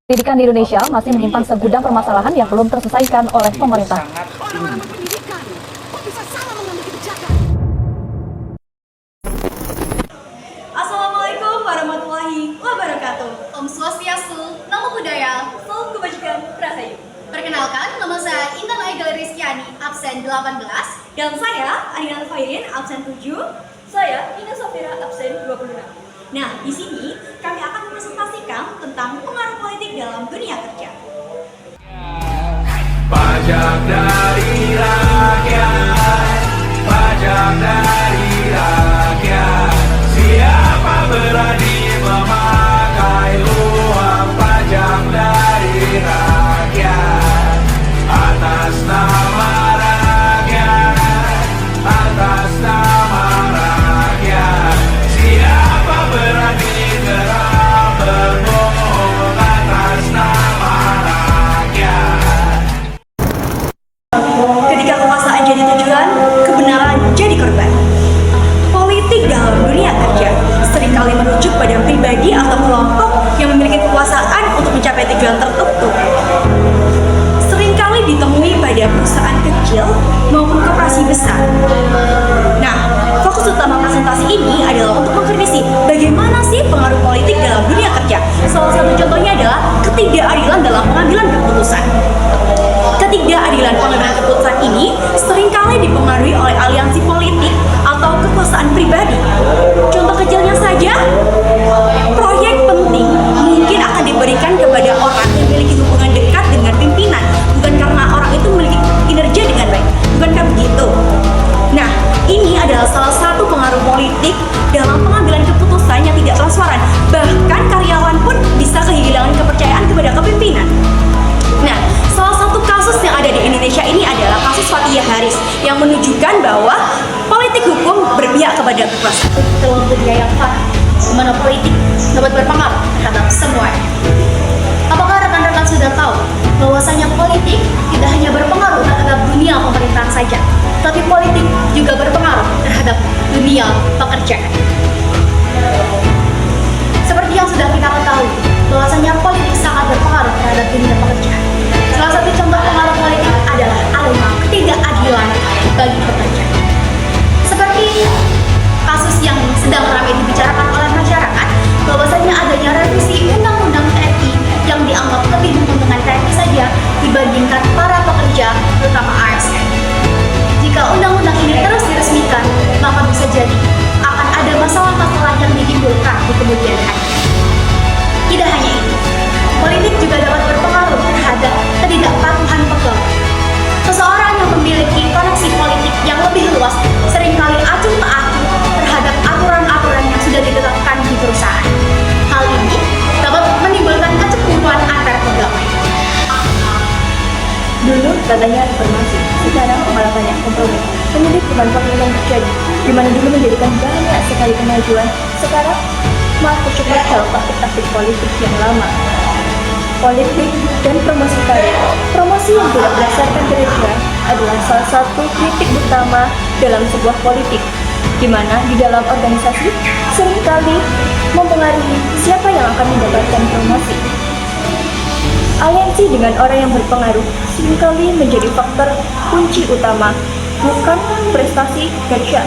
Pendidikan di Indonesia masih menyimpan segudang permasalahan yang belum terselesaikan oleh pemerintah. Orang-orang pendidikan kok bisa salah mengambil kebijakan? Assalamualaikum warahmatullahi wabarakatuh. Om Swastiastu, Namo Buddhaya, Salam Kebajikan, Rahayu. Perkenalkan, nama saya Intan Aidil Rizkyani, absen 18. Dan saya, Adina Fairin, absen 7. Saya, Ina Safira, absen 26. Nah, di sini kami akan mempresentasikan tentang pengaruh politik dalam dunia kerja. Pajak dari rakyat, pajak dari rakyat. Siapa berani memakai uang pajak dari rakyat? Atas nama rakyat, atas nama rakyat. Siapa berani gerak berbohong atas nama rakyat? Ketika kekuasaan jadi tujuan, kebenaran jadi korban. Politik dalam dunia kerja seringkali merujuk pada pribadi atau kelompok yang memiliki kekuasaan untuk mencapai tujuan tertentu. Seringkali ditemui pada perusahaan kecil maupun koperasi besar. Nah, fokus utama presentasi ini adalah untuk mengkritisi bagaimana sih pengaruh politik dalam dunia kerja. Salah satu contohnya adalah ketidakadilan dalam pengambilan keputusan. Ketidakadilan pengambilan keputusan ini seringkali dipengaruhi oleh aliansi politik atau kekuasaan pribadi. Contoh kecilnya saja, proyek penting mungkin akan diberikan kepada orang yang memiliki hubungan dekat dengan pimpinan, bukan karena orang itu memiliki kinerja dengan baik. Bukankah begitu? Nah, ini adalah salah satu pengaruh politik dalam pengambilan keputusan yang tidak transparan. Bahkan karyawan pun bisa kehilangan kepercayaan kepada kepemimpinan. Nah, salah satu kasus yang ada di Indonesia ini adalah kasus Fathia Haris yang menunjukkan bahwa politik hukum berpihak kepada kekuasaan. Dalam dunia yang fana, di mana politik dapat berpengaruh terhadap semua. Apakah rekan-rekan sudah tahu bahwasanya politik tidak hanya berpengaruh terhadap dunia pemerintahan saja, tapi politik juga berpengaruh terhadap dunia pekerjaan. Seperti yang sudah kita ketahui, bahwasanya politik sangat berpengaruh terhadap dunia pekerjaan. Salah satu contoh pengaruh politik adalah adanya ketidakadilan bagi pekerja. Seperti kasus yang sedang ramai dibicarakan oleh masyarakat, bahwasanya adanya revisi Undang-Undang TNI yang dianggap lebih menguntungkan TNI saja dibandingkan para pekerja, terutama ASN. Jika undang-undang ini terus diresmikan, maka bisa jadi akan ada masalah-masalah yang ditimbulkan di kemudian hari. Tidak hanya itu, politik juga dapat berpengaruh terhadap ketidakpatuhan pegawai. Seseorang yang memiliki koneksi politik yang lebih luas seringkali acuh tak acuh terhadap aturan-aturan yang sudah ditetapkan di perusahaan. Hal ini dapat menimbulkan kecemburuan antar pegawai. Dulu katanya reformasi, sekarang malah banyak kompromi. Penyidik manfaat yang terjadi, di mana dulu menjadikan banyak sekali kemajuan, sekarang malah tercepat dalam taktik-taktik politik yang lama. Politik dan promosi karir. Promosi yang tidak berdasarkan kriteria adalah salah satu kritik utama dalam sebuah politik, di mana di dalam organisasi seringkali mempengaruhi siapa yang akan mendapatkan promosi. Aliansi dengan orang yang berpengaruh seringkali menjadi faktor kunci utama, bukan prestasi kerja.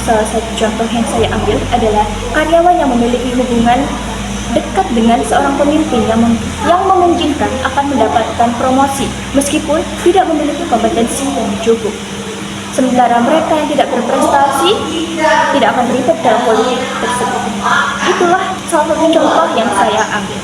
Salah satu contoh yang saya ambil adalah karyawan yang memiliki hubungan dekat dengan seorang pemimpin yang memungkinkan akan mendapatkan promosi meskipun tidak memiliki kompetensi yang cukup. Sementara mereka yang tidak berprestasi tidak akan terlibat dalam politik tersebut. Itulah salah satu contoh yang saya ambil.